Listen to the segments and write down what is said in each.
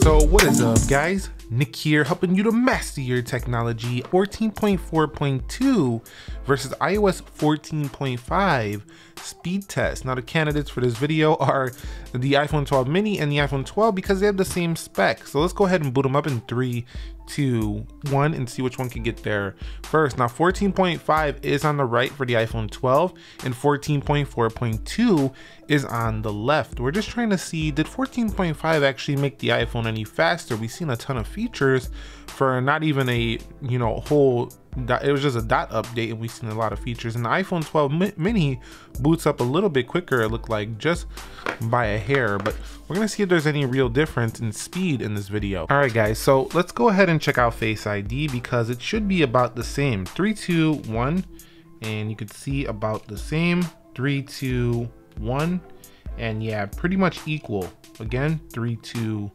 So what is up guys, Nick here helping you to master your technology. 14.4.2 versus iOS 14.5 speed test. Now the candidates for this video are the iPhone 12 mini and the iPhone 12 because they have the same spec. So let's go ahead and boot them up in 3, 2, 1 and see which one can get there first. Now 14.5 is on the right for the iPhone 12 and 14.4.2 is on the left. We're just trying to see, did 14.5 actually make the iPhone any faster? We've seen a ton of features for not even a whole dot, it was just a dot update, and we've seen a lot of features. And the iPhone 12 mini boots up a little bit quicker, it looked like, just by a hair, but we're gonna see if there's any real difference in speed in this video. All right guys, so let's go ahead and check out Face ID because it should be about the same. 3, 2, 1, and you could see about the same. 3, 2, 1, and yeah, pretty much equal. Again, 3, 2,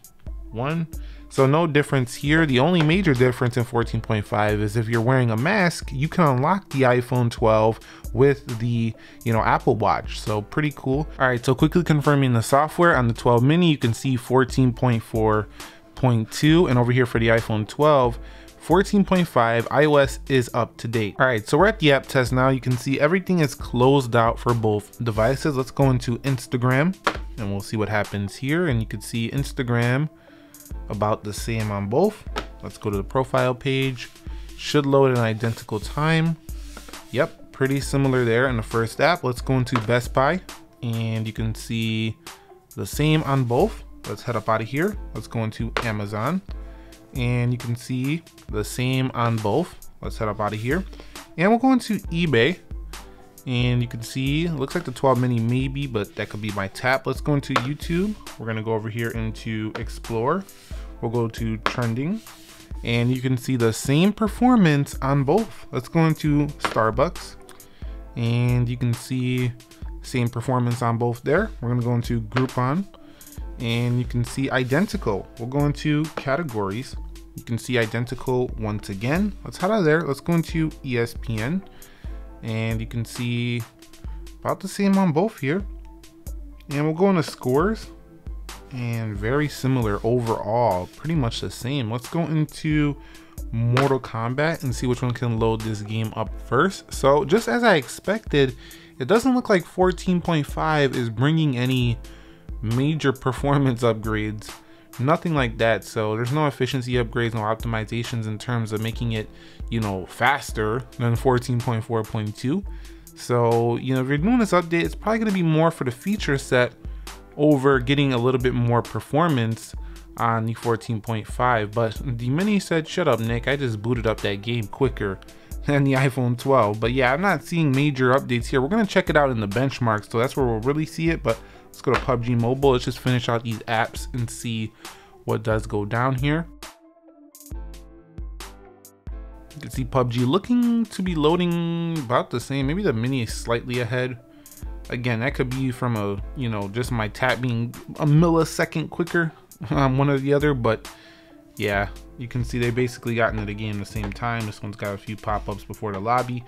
1. So no difference here. The only major difference in 14.5 is if you're wearing a mask, you can unlock the iPhone 12 with the Apple Watch. So pretty cool. All right, so quickly confirming the software on the 12 mini, you can see 14.4.2, and over here for the iPhone 12, 14.5 iOS is up to date. All right, so we're at the app test now. You can see everything is closed out for both devices. Let's go into Instagram and we'll see what happens here. And you can see Instagram about the same on both. Let's go to the profile page. Should load in identical time. Yep, pretty similar there in the first app. Let's go into Best Buy and you can see the same on both. Let's head up out of here. Let's go into Amazon and you can see the same on both. Let's head up out of here and we'll go into eBay and you can see it looks like the 12 mini maybe, but that could be my tap. Let's go into YouTube. We're gonna go over here into Explore. We'll go to Trending and you can see the same performance on both. Let's go into Starbucks and you can see same performance on both there. We're gonna go into Groupon and you can see identical. We'll go into Categories. You can see identical once again. Let's head out of there. Let's go into ESPN and you can see about the same on both here. And we'll go into Scores and very similar overall, pretty much the same. Let's go into Mortal Kombat and see which one can load this game up first. So just as I expected, it doesn't look like 14.5 is bringing any major performance upgrades, nothing like that. So there's no efficiency upgrades, no optimizations in terms of making it faster than 14.4.2. so if you're doing this update, it's probably going to be more for the feature set over getting a little bit more performance on the 14.5. but the mini said, shut up Nick, I just booted up that game quicker than the iPhone 12. But yeah, I'm not seeing major updates here. We're going to check it out in the benchmarks, so that's where we'll really see it. But let's go to PUBG Mobile. Let's just finish out these apps and see what does go down here. You can see PUBG looking to be loading about the same. Maybe the mini is slightly ahead. Again, that could be from a, just my tap being a millisecond quicker on one or the other. But yeah, you can see they basically got into the game at the same time. This one's got a few pop-ups before the lobby.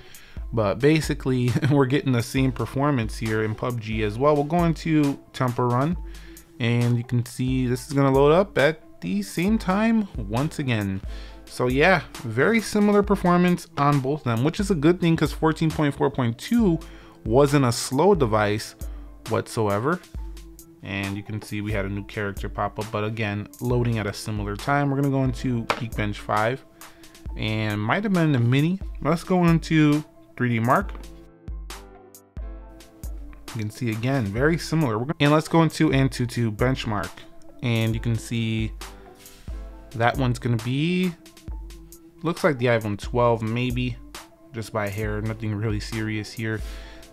But basically, we're getting the same performance here in PUBG as well. We'll go into Temple Run, and you can see this is going to load up at the same time once again. So yeah, very similar performance on both of them, which is a good thing because 14.4.2 wasn't a slow device whatsoever. And you can see we had a new character pop up, but again, loading at a similar time. We're going to go into Geekbench 5 and might have been the mini. Let's go into 3D Mark. You can see again, very similar. And let's go into Antutu Benchmark. And you can see that one's gonna be, looks like the iPhone 12 maybe, just by hair, nothing really serious here.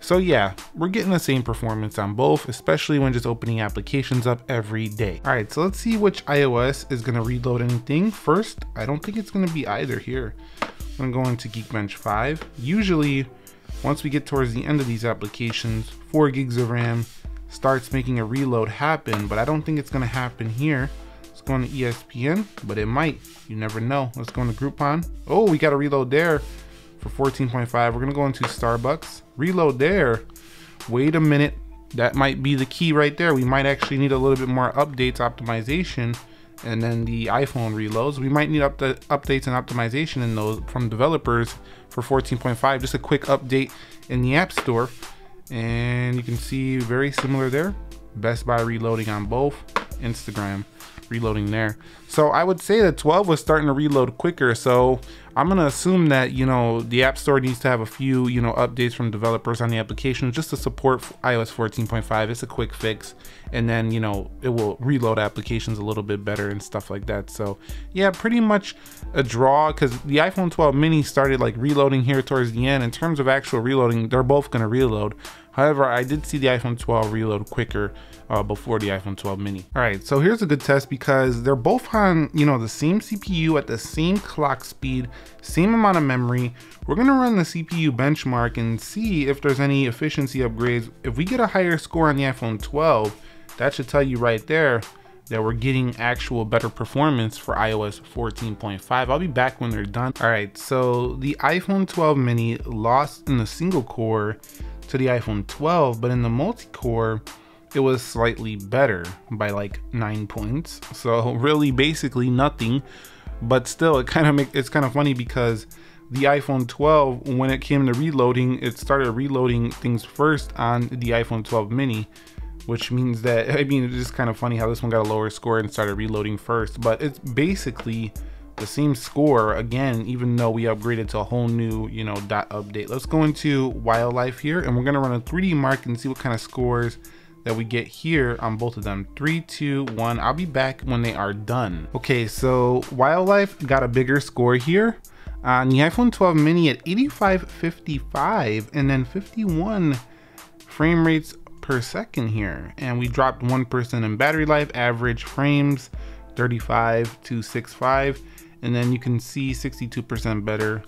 So yeah, we're getting the same performance on both, especially when just opening applications up every day. All right, so let's see which iOS is gonna reload anything first. I don't think it's gonna be either here. I'm going to Geekbench 5. Usually, once we get towards the end of these applications, 4 gigs of RAM starts making a reload happen, but I don't think it's going to happen here. Let's go into ESPN, but it might. You never know. Let's go into Groupon. Oh, we got a reload there for 14.5. We're going to go into Starbucks. Reload there. Wait a minute. That might be the key right there. We might actually need a little bit more updates, optimization, and then the iPhone reloads. We might need updates and optimization in those from developers for 14.5. Just a quick update in the App Store, and you can see very similar there. Best Buy reloading on both, Instagram reloading there. So I would say that 12 was starting to reload quicker, so I'm gonna assume that, you know, the App Store needs to have a few, you know, updates from developers on the application just to support iOS 14.5. It's a quick fix, and then, you know, it will reload applications a little bit better and stuff like that. So yeah, pretty much a draw, because the iPhone 12 mini started like reloading here towards the end. In terms of actual reloading, they're both gonna reload. However, I did see the iPhone 12 reload quicker before the iPhone 12 mini. All right, so here's a good test because they're both on, you know, the same CPU at the same clock speed, same amount of memory. We're gonna run the CPU benchmark and see if there's any efficiency upgrades. If we get a higher score on the iPhone 12, that should tell you right there that we're getting actual better performance for iOS 14.5. I'll be back when they're done. All right, so the iPhone 12 mini lost in the single core to the iPhone 12, but in the multi-core, it was slightly better by like 9 points. So really basically nothing, but still it's kind of funny because the iPhone 12, when it came to reloading, it started reloading things first on the iPhone 12 mini, which means that, I mean, it's just kind of funny how this one got a lower score and started reloading first, but it's basically the same score again, even though we upgraded to a whole new, you know, dot update. Let's go into wildlife here, and we're gonna run a 3D mark and see what kind of scores that we get here on both of them. 3, 2, 1. I'll be back when they are done. Okay, so wildlife got a bigger score here on the iPhone 12 mini at 8555 and then 51 frame rates per second here, and we dropped 1% in battery life. Average frames 35 to 65, and then you can see 62% better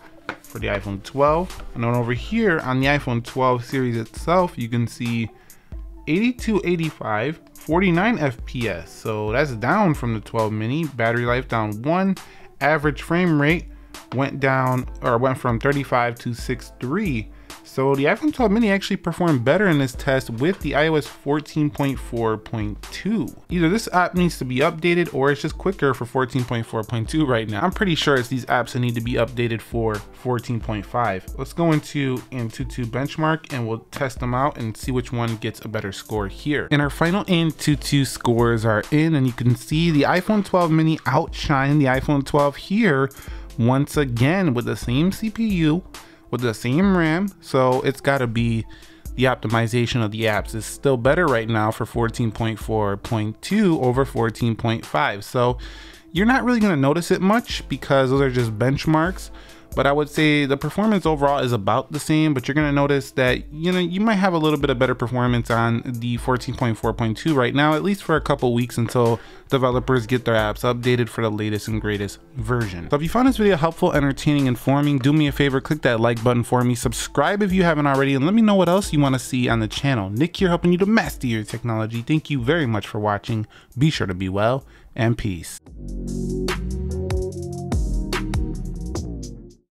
for the iPhone 12. And then over here on the iPhone 12 series itself, you can see 8285, 49 FPS. So that's down from the 12 mini. Battery life down 1. Average frame rate went from 35 to 63. So the iPhone 12 mini actually performed better in this test with the iOS 14.4.2. Either this app needs to be updated or it's just quicker for 14.4.2 right now. I'm pretty sure it's these apps that need to be updated for 14.5. Let's go into Antutu Benchmark and we'll test them out and see which one gets a better score here. And our final Antutu scores are in, and you can see the iPhone 12 mini outshined the iPhone 12 here once again with the same CPU, with the same RAM. So it's got to be the optimization of the apps is still better right now for 14.4.2 over 14.5. So you're not really going to notice it much because those are just benchmarks, but I would say the performance overall is about the same, but you're going to notice that, you know, you might have a little bit of better performance on the 14.4.2 right now, at least for a couple weeks until developers get their apps updated for the latest and greatest version. So if you found this video helpful, entertaining, informing, do me a favor, click that like button for me, subscribe if you haven't already, and let me know what else you want to see on the channel. Nick here, helping you to master your technology. Thank you very much for watching. Be sure to be well, and peace.